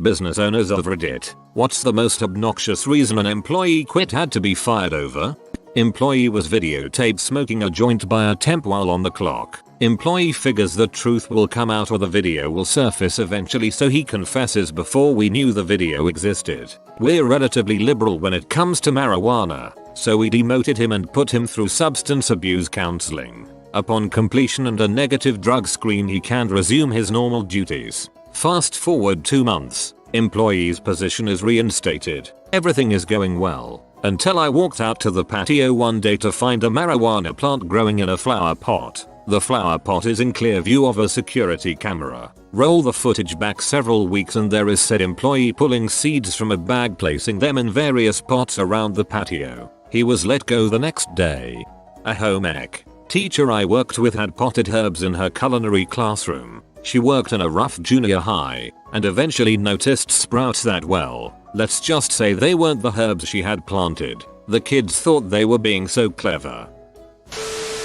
Business owners of Reddit, what's the most obnoxious reason an employee quit had to be fired over? Employee was videotaped smoking a joint by a temp while on the clock. Employee figures the truth will come out or the video will surface eventually, so he confesses before we knew the video existed. We're relatively liberal when it comes to marijuana, so we demoted him and put him through substance abuse counseling. Upon completion and a negative drug screen, he can resume his normal duties. Fast forward 2 months, employee's position is reinstated. Everything is going well, until I walked out to the patio one day to find a marijuana plant growing in a flower pot. The flower pot is in clear view of a security camera. Roll the footage back several weeks and there is said employee pulling seeds from a bag, placing them in various pots around the patio. He was let go the next day. A home ec teacher I worked with had potted herbs in her culinary classroom. She worked in a rough junior high and eventually noticed sprouts that, well, let's just say they weren't the herbs she had planted. The kids thought they were being so clever.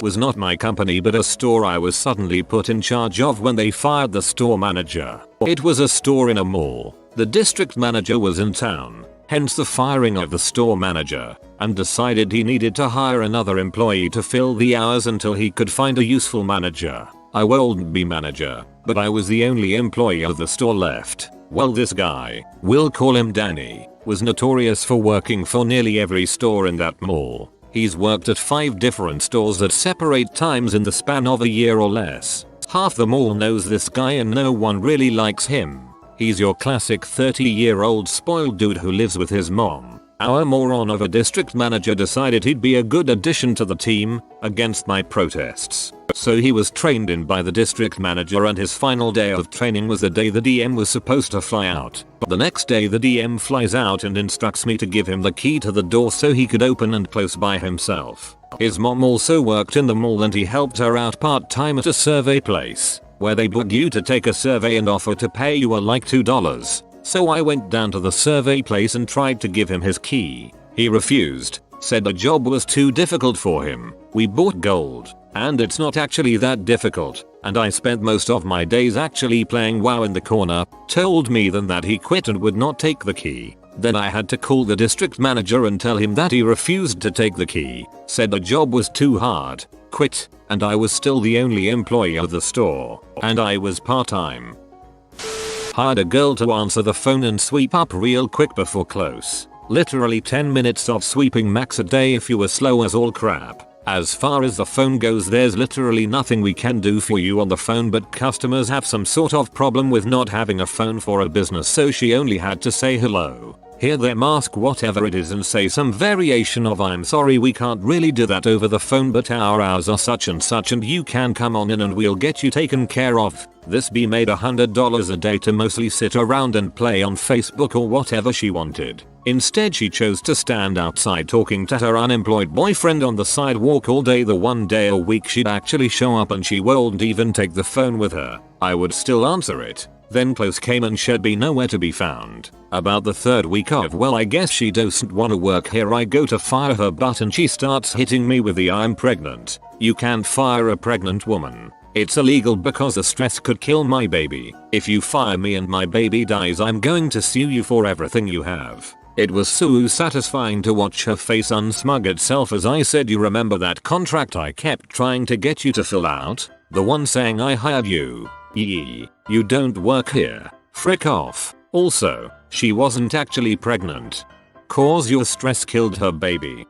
Was not my company but a store I was suddenly put in charge of when they fired the store manager. It was a store in a mall. The district manager was in town, hence the firing of the store manager, and decided he needed to hire another employee to fill the hours until he could find a useful manager. I wouldn't be manager, but I was the only employee of the store left. Well, this guy, we'll call him Danny, was notorious for working for nearly every store in that mall. He's worked at 5 different stores at separate times in the span of a year or less. Half the mall knows this guy and no one really likes him. He's your classic 30-year-old spoiled dude who lives with his mom. Our moron of a district manager decided he'd be a good addition to the team, against my protests. So he was trained in by the district manager, and his final day of training was the day the DM was supposed to fly out. The next day the DM flies out and instructs me to give him the key to the door so he could open and close by himself. His mom also worked in the mall and he helped her out part-time at a survey place, where they book you to take a survey and offer to pay you like $2. So I went down to the survey place and tried to give him his key. He refused, said the job was too difficult for him. We bought gold, and it's not actually that difficult, and I spent most of my days actually playing WoW in the corner. Told me then that he quit and would not take the key. Then I had to call the district manager and tell him that he refused to take the key, said the job was too hard, quit, and I was still the only employee of the store, and I was part-time. Hired a girl to answer the phone and sweep up real quick before close. Literally 10 minutes of sweeping max a day if you were slow as all crap. As far as the phone goes, there's literally nothing we can do for you on the phone, but customers have some sort of problem with not having a phone for a business, so she only had to say hello, hear them ask whatever it is and say some variation of "I'm sorry, we can't really do that over the phone, but our hours are such and such and you can come on in and we'll get you taken care of." This bee made $100 a day to mostly sit around and play on Facebook or whatever she wanted. Instead she chose to stand outside talking to her unemployed boyfriend on the sidewalk all day. The one day a week she'd actually show up and she wouldn't even take the phone with her. I would still answer it. Then close came and she'd be nowhere to be found. About the 3rd week of, well, I guess she doesn't want to work here, I go to fire her butt and she starts hitting me with the "I'm pregnant. You can't fire a pregnant woman. It's illegal because the stress could kill my baby. If you fire me and my baby dies, I'm going to sue you for everything you have." It was so satisfying to watch her face unsmug itself as I said, "You remember that contract I kept trying to get you to fill out? The one saying I hired you? Yee. You don't work here. Frick off." Also, she wasn't actually pregnant. Cause your stress killed her baby.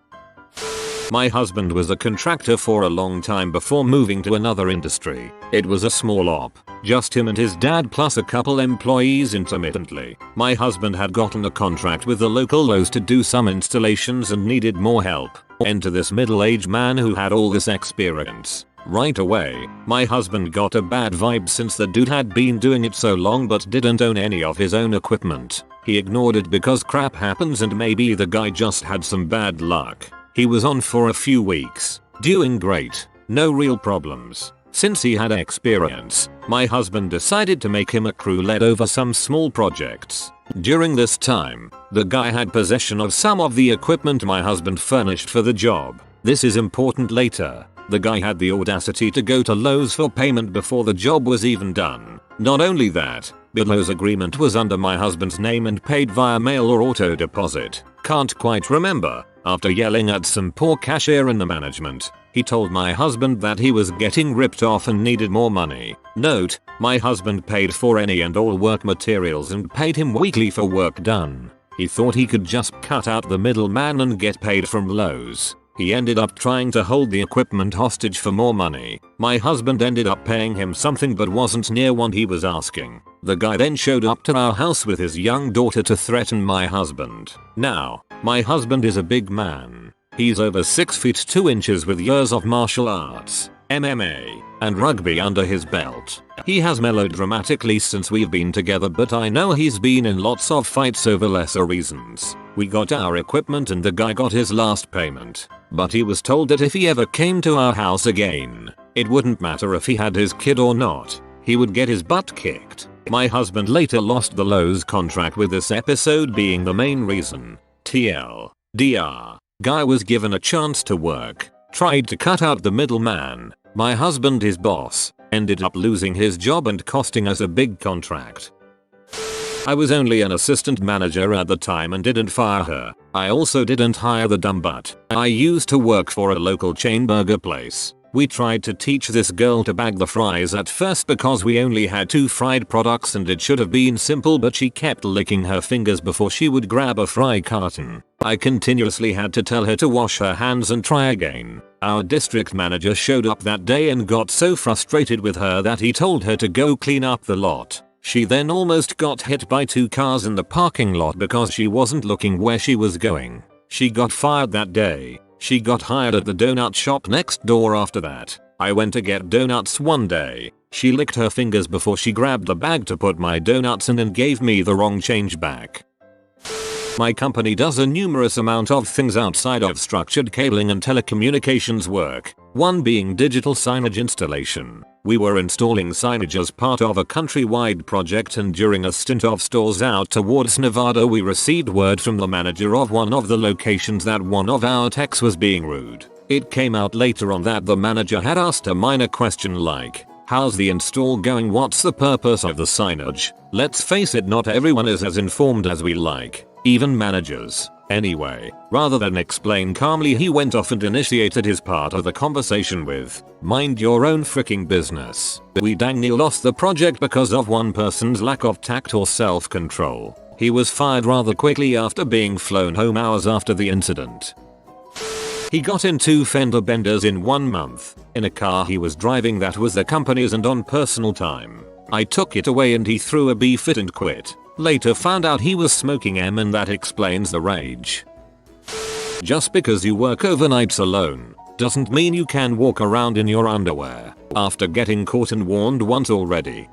My husband was a contractor for a long time before moving to another industry. It was a small op, just him and his dad plus a couple employees intermittently. My husband had gotten a contract with the local Lowe's to do some installations and needed more help. Enter this middle-aged man who had all this experience. Right away, my husband got a bad vibe since the dude had been doing it so long but didn't own any of his own equipment. He ignored it because crap happens and maybe the guy just had some bad luck. He was on for a few weeks, doing great, no real problems. Since he had experience, my husband decided to make him a crew lead over some small projects. During this time, the guy had possession of some of the equipment my husband furnished for the job. This is important later. The guy had the audacity to go to Lowe's for payment before the job was even done. Not only that, Billow's agreement was under my husband's name and paid via mail or auto deposit. Can't quite remember. After yelling at some poor cashier in the management, he told my husband that he was getting ripped off and needed more money. Note, my husband paid for any and all work materials and paid him weekly for work done. He thought he could just cut out the middleman and get paid from Lowe's. He ended up trying to hold the equipment hostage for more money. My husband ended up paying him something but wasn't near what he was asking. The guy then showed up to our house with his young daughter to threaten my husband. Now, my husband is a big man. He's over 6 feet 2 inches with years of martial arts, MMA, and rugby under his belt. He has mellowed dramatically since we've been together, but I know he's been in lots of fights over lesser reasons. We got our equipment and the guy got his last payment, but he was told that if he ever came to our house again, it wouldn't matter if he had his kid or not, he would get his butt kicked. My husband later lost the Lowe's contract, with this episode being the main reason. TLDR. Guy was given a chance to work, tried to cut out the middleman. My husband, his boss, ended up losing his job and costing us a big contract. I was only an assistant manager at the time and didn't fire her. I also didn't hire the dumb butt. I used to work for a local chain burger place. We tried to teach this girl to bag the fries at first because we only had 2 fried products and it should have been simple, but she kept licking her fingers before she would grab a fry carton. I continuously had to tell her to wash her hands and try again. Our district manager showed up that day and got so frustrated with her that he told her to go clean up the lot. She then almost got hit by 2 cars in the parking lot because she wasn't looking where she was going. She got fired that day. She got hired at the donut shop next door after that. I went to get donuts one day. She licked her fingers before she grabbed the bag to put my donuts in and gave me the wrong change back. My company does a numerous amount of things outside of structured cabling and telecommunications work, one being digital signage installation. We were installing signage as part of a countrywide project, and during a stint of stores out towards Nevada, we received word from the manager of one of the locations that one of our techs was being rude. It came out later on that the manager had asked a minor question like, "How's the install going? What's the purpose of the signage?" Let's face it, not everyone is as informed as we like, even managers. Anyway, rather than explain calmly, he went off and initiated his part of the conversation with, "Mind your own freaking business." We dang near lost the project because of one person's lack of tact or self-control. He was fired rather quickly after being flown home hours after the incident. He got in 2 fender benders in 1 month, in a car he was driving that was the company's and on personal time. I took it away and he threw a B-fit and quit. Later found out he was smoking M, and that explains the rage. Just because you work overnights alone doesn't mean you can walk around in your underwear. After getting caught and warned once already.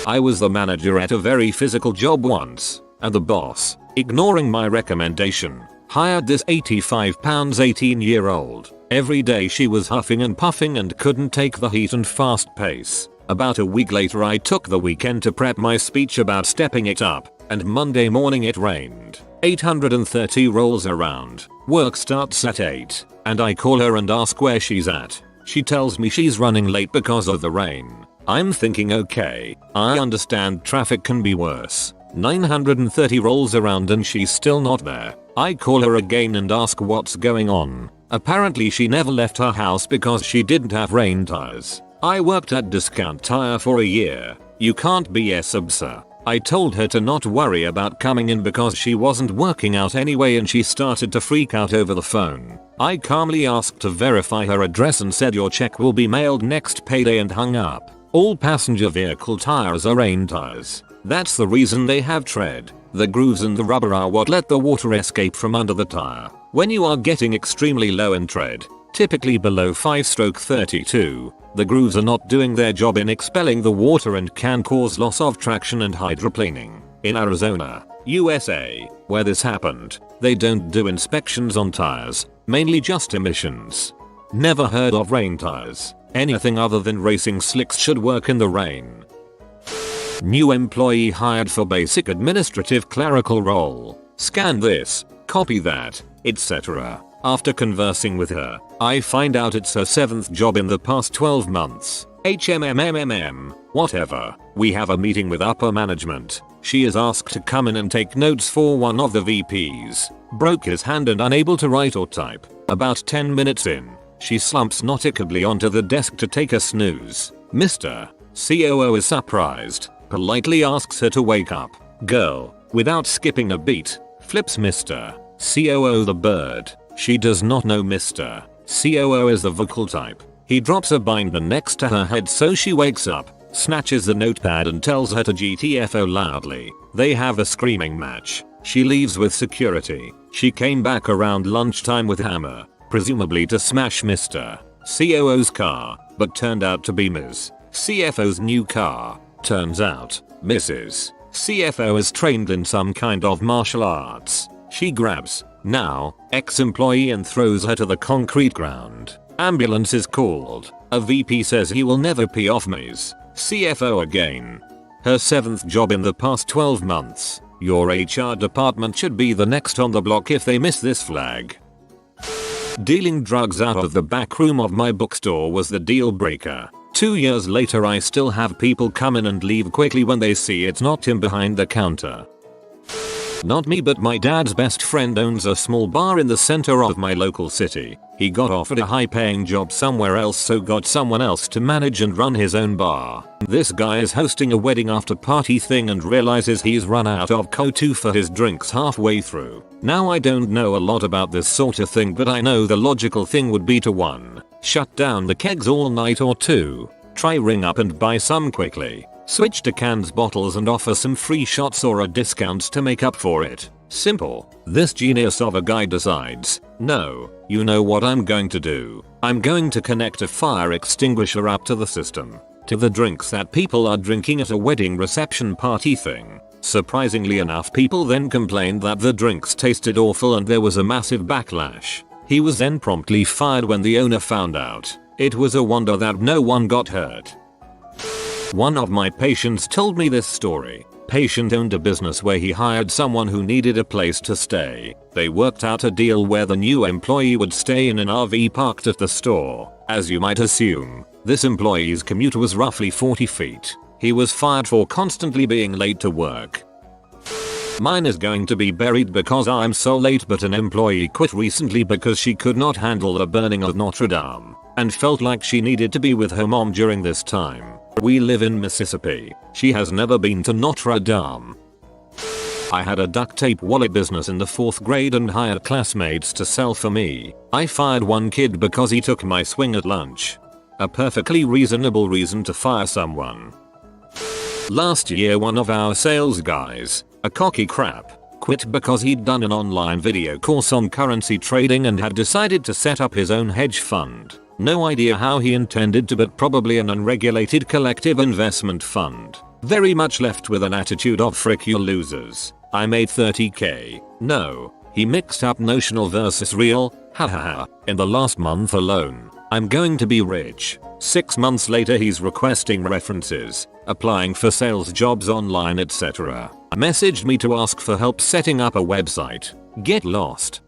I was the manager at a very physical job once, and the boss, ignoring my recommendation, hired this 85-pound 18-year-old. Every day she was huffing and puffing and couldn't take the heat and fast pace. About a week later I took the weekend to prep my speech about stepping it up, and Monday morning it rained. 830 rolls around. Work starts at 8, and I call her and ask where she's at. She tells me she's running late because of the rain. I'm thinking, okay, I understand traffic can be worse. 930 rolls around and she's still not there. I call her again and ask what's going on. Apparently she never left her house because she didn't have rain tires. I worked at Discount Tire for a year. You can't BS sir. I told her to not worry about coming in because she wasn't working out anyway, and she started to freak out over the phone. I calmly asked to verify her address and said your check will be mailed next payday, and hung up. All passenger vehicle tires are rain tires. That's the reason they have tread. The grooves in the rubber are what let the water escape from under the tire. When you are getting extremely low in tread, typically below 5/32, the grooves are not doing their job in expelling the water and can cause loss of traction and hydroplaning. In Arizona, USA, where this happened, they don't do inspections on tires, mainly just emissions. Never heard of rain tires. Anything other than racing slicks should work in the rain. New employee hired for basic administrative clerical role. Scan this, copy that, etc. After conversing with her, I find out it's her 7th job in the past 12 months. HMMMMM, whatever. We have a meeting with upper management. She is asked to come in and take notes for one of the VPs. Broke his hand and unable to write or type. About 10 minutes in, she slumps nautically onto the desk to take a snooze. Mr. COO is surprised, politely asks her to wake up. Girl, without skipping a beat, flips Mr. COO the bird. She does not know Mr. COO is the vocal type. He drops a binder next to her head so she wakes up, snatches the notepad and tells her to GTFO loudly. They have a screaming match. She leaves with security. She came back around lunchtime with hammer, presumably to smash Mr. COO's car, but turned out to be Ms. CFO's new car. Turns out, Mrs. CFO is trained in some kind of martial arts. She grabs, now, ex-employee and throws her to the concrete ground. Ambulance is called. A VP says he will never pee off Ms. CFO again. Her 7th job in the past 12 months. Your HR department should be the next on the block if they miss this flag. Dealing drugs out of the back room of my bookstore was the deal breaker. 2 years later I still have people come in and leave quickly when they see it's not him behind the counter. Not me, but my dad's best friend owns a small bar in the center of my local city. He got offered a high-paying job somewhere else, so got someone else to manage and run his own bar. This guy is hosting a wedding after party thing and realizes he's run out of CO2 for his drinks halfway through. Now I don't know a lot about this sort of thing, but I know the logical thing would be to 1. Shut down the kegs all night, or 2. Try ring up and buy some quickly. Switch to cans bottles and offer some free shots or a discount to make up for it. Simple. This genius of a guy decides, no, you know what I'm going to do? I'm going to connect a fire extinguisher up to the system. To the drinks that people are drinking at a wedding reception party thing. Surprisingly enough, people then complained that the drinks tasted awful and there was a massive backlash. He was then promptly fired when the owner found out. It was a wonder that no one got hurt. One of my patients told me this story. Patient owned a business where he hired someone who needed a place to stay. They worked out a deal where the new employee would stay in an RV parked at the store. As you might assume, this employee's commute was roughly 40 feet. He was fired for constantly being late to work. Mine is going to be buried because I'm so late, but an employee quit recently because she could not handle the burning of Notre Dame and felt like she needed to be with her mom during this time. We live in Mississippi. She has never been to Notre Dame. I had a duct tape wallet business in the 4th grade and hired classmates to sell for me. I fired one kid because he took my swing at lunch. A perfectly reasonable reason to fire someone. Last year one of our sales guys, a cocky crap, quit because he'd done an online video course on currency trading and had decided to set up his own hedge fund. No idea how he intended to, but probably an unregulated collective investment fund. Very much left with an attitude of frick you losers. I made 30k. No, he mixed up notional versus real, hahaha, in the last month alone. I'm going to be rich. 6 months later he's requesting references, applying for sales jobs online, etc. Messaged me to ask for help setting up a website. Get lost.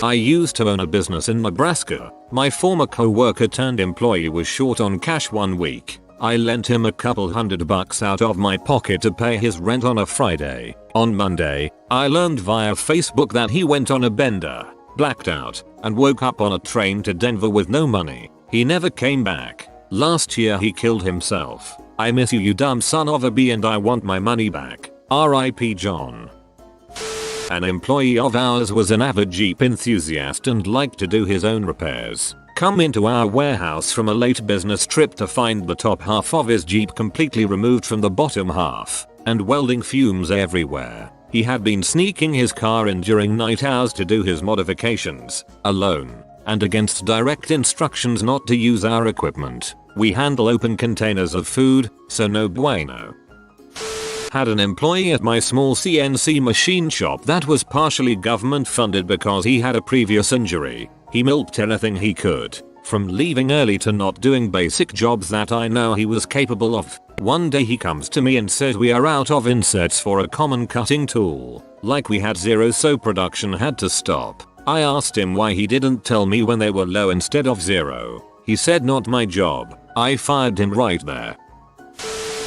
I used to own a business in Nebraska. My former co-worker turned employee was short on cash one week. I lent him a couple $100 out of my pocket to pay his rent on a Friday. On Monday, I learned via Facebook that he went on a bender, blacked out, and woke up on a train to Denver with no money. He never came back. Last year he killed himself. I miss you, you dumb son of a b, and I want my money back. R.I.P. John. An employee of ours was an avid Jeep enthusiast and liked to do his own repairs. Come into our warehouse from a late business trip to find the top half of his Jeep completely removed from the bottom half, and welding fumes everywhere. He had been sneaking his car in during night hours to do his modifications, alone, and against direct instructions not to use our equipment. We handle open containers of food, so no bueno. Had an employee at my small CNC machine shop that was partially government funded because he had a previous injury. He milked anything he could, from leaving early to not doing basic jobs that I know he was capable of. One day he comes to me and says we are out of inserts for a common cutting tool. Like we had zero, so production had to stop. I asked him why he didn't tell me when they were low instead of zero. He said not my job. I fired him right there.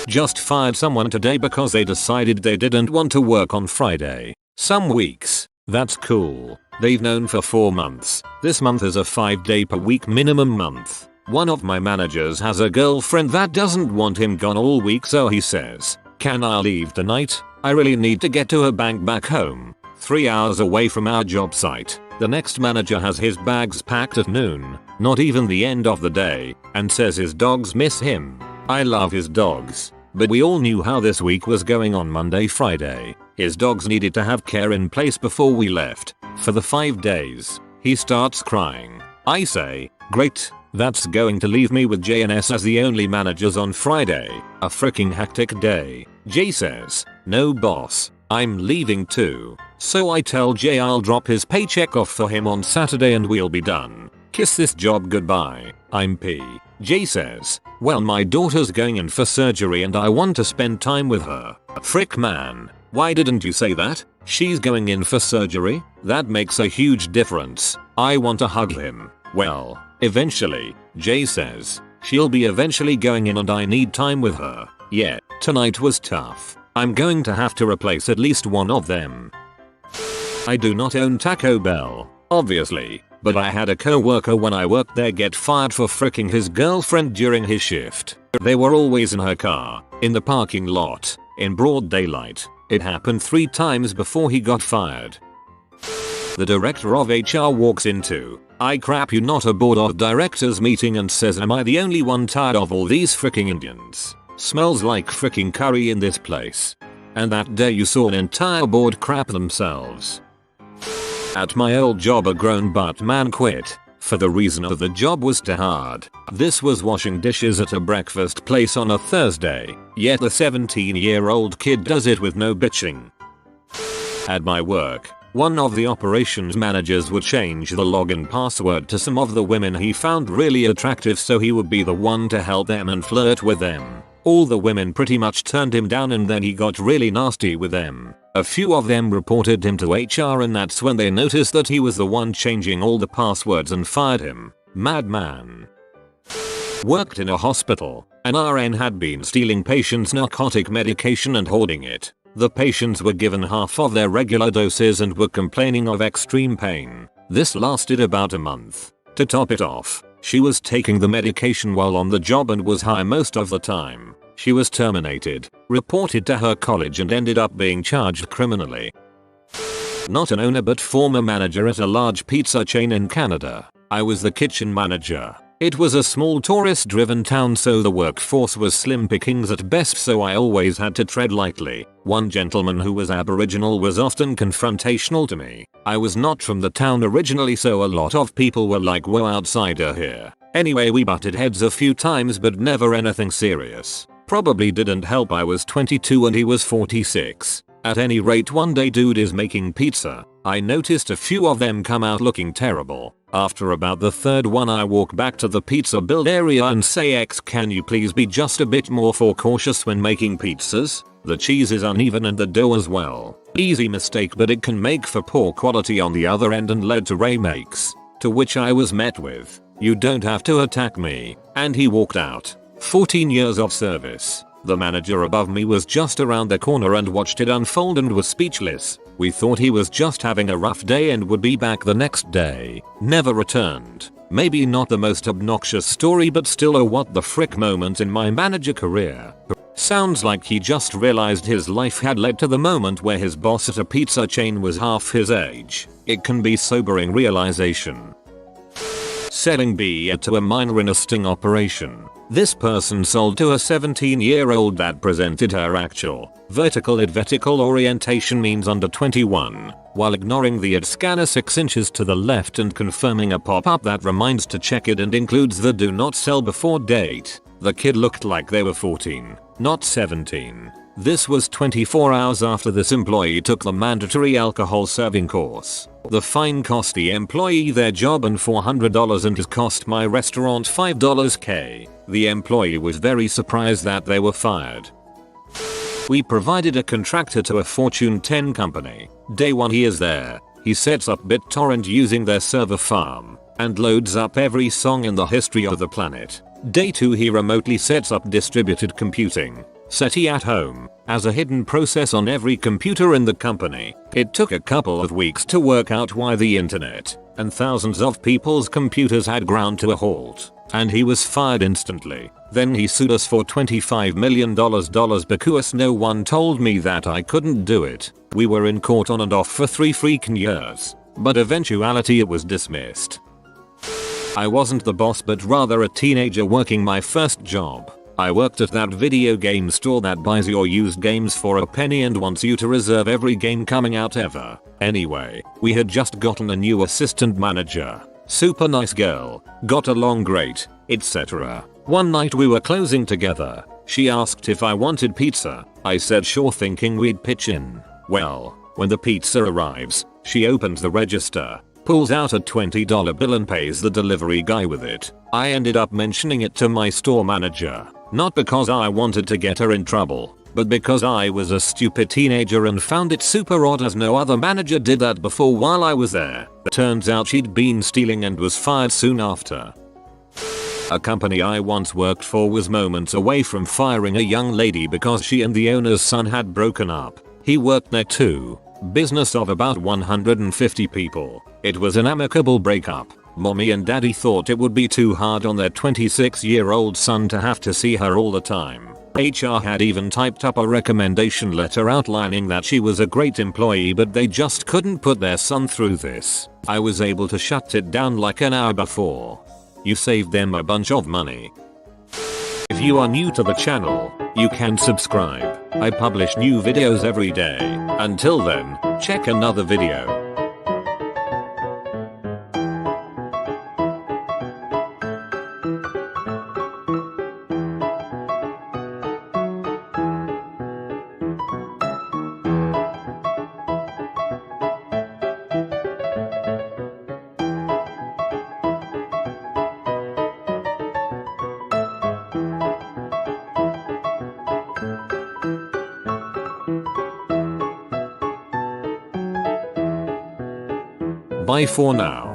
Just fired someone today because they decided they didn't want to work on Friday. Some weeks, that's cool. They've known for 4 months. This month is a 5-day per week minimum month. One of my managers has a girlfriend that doesn't want him gone all week, so he says, "Can I leave tonight? I really need to get to a bank back home, 3 hours away from our job site." The next manager has his bags packed at noon, not even the end of the day, and says his dogs miss him. I love his dogs, but we all knew how this week was going on Monday, Friday. His dogs needed to have care in place before we left. For the 5 days, he starts crying. I say, "Great, that's going to leave me with J&S as the only managers on Friday. A freaking hectic day." Jay says, "No boss, I'm leaving too." So I tell Jay I'll drop his paycheck off for him on Saturday and we'll be done. Kiss this job goodbye. I'm P. Jay says, "Well, my daughter's going in for surgery and I want to spend time with her." Frick man, why didn't you say that? She's going in for surgery? That makes a huge difference. I want to hug him. Well, eventually, Jay says, "She'll be eventually going in and I need time with her." Yeah, tonight was tough. I'm going to have to replace at least one of them. I do not own Taco Bell, obviously, but I had a co-worker when I worked there get fired for fricking his girlfriend during his shift. They were always in her car, in the parking lot, in broad daylight. It happened 3 times before he got fired. The director of HR walks into, I crap you not a board of directors meeting and says, "Am I the only one tired of all these fricking Indians? Smells like fricking curry in this place." And that day you saw an entire board crap themselves. At my old job a grown butt man quit, for the reason of the job was too hard. This was washing dishes at a breakfast place on a Thursday, yet the 17-year-old kid does it with no bitching. At my work, one of the operations managers would change the login password to some of the women he found really attractive so he would be the one to help them and flirt with them. All the women pretty much turned him down and then he got really nasty with them. A few of them reported him to HR and that's when they noticed that he was the one changing all the passwords and fired him. Madman. Worked in a hospital. An RN had been stealing patients' narcotic medication and hoarding it. The patients were given half of their regular doses and were complaining of extreme pain. This lasted about a month. To top it off, she was taking the medication while on the job and was high most of the time. She was terminated, reported to her college and ended up being charged criminally. Not an owner but former manager at a large pizza chain in Canada. I was the kitchen manager. It was a small tourist-driven town so the workforce was slim pickings at best so I always had to tread lightly. One gentleman who was Aboriginal was often confrontational to me. I was not from the town originally so a lot of people were like, "Whoa, outsider here." Anyway, we butted heads a few times but never anything serious. Probably didn't help I was 22 and he was 46. At any rate, one day dude is making pizza. I noticed a few of them come out looking terrible. After about the third one I walk back to the pizza build area and say, "X, can you please be just a bit more cautious when making pizzas? The cheese is uneven and the dough as well." Easy mistake but it can make for poor quality on the other end and led to remakes. To which I was met with, "You don't have to attack me," and he walked out. 14 years of service. The manager above me was just around the corner and watched it unfold and was speechless. We thought he was just having a rough day and would be back the next day. Never returned. Maybe not the most obnoxious story but still a what the frick moment in my manager career. Sounds like he just realized his life had led to the moment where his boss at a pizza chain was half his age. It can be sobering realization. Selling beer to a minor in a sting operation. This person sold to a 17-year-old that presented her actual vertical orientation means under 21, while ignoring the ad scanner 6 inches to the left and confirming a pop-up that reminds to check it and includes the "do not sell before" date. The kid looked like they were 14, not 17. This was 24 hours after this employee took the mandatory alcohol serving course. The fine cost the employee their job and $400 and has cost my restaurant $5k. The employee was very surprised that they were fired. We provided a contractor to a Fortune 10 company. Day 1 he is there. He sets up BitTorrent using their server farm and loads up every song in the history of the planet. Day 2 he remotely sets up distributed computing, SETI at home, as a hidden process on every computer in the company. It took a couple of weeks to work out why the internet and thousands of people's computers had ground to a halt, and he was fired instantly. Then he sued us for $25 million because no one told me that I couldn't do it. We were in court on and off for 3 freaking years, but eventually it was dismissed. I wasn't the boss but rather a teenager working my first job. I worked at that video game store that buys your used games for a penny and wants you to reserve every game coming out ever. Anyway, we had just gotten a new assistant manager. Super nice girl, got along great, etc. One night we were closing together. She asked if I wanted pizza. I said sure, thinking we'd pitch in. Well, when the pizza arrives, she opens the register, pulls out a $20 bill and pays the delivery guy with it. I ended up mentioning it to my store manager, not because I wanted to get her in trouble, but because I was a stupid teenager and found it super odd as no other manager did that before while I was there. Turns out she'd been stealing and was fired soon after. A company I once worked for was moments away from firing a young lady because she and the owner's son had broken up. He worked there too. Business of about 150 people. It was an amicable breakup. Mommy and daddy thought it would be too hard on their 26-year-old son to have to see her all the time. HR had even typed up a recommendation letter outlining that she was a great employee, but they just couldn't put their son through this. I was able to shut it down like an hour before. You saved them a bunch of money. If you are new to the channel, you can subscribe. I publish new videos every day. Until then, check another video. Bye for now.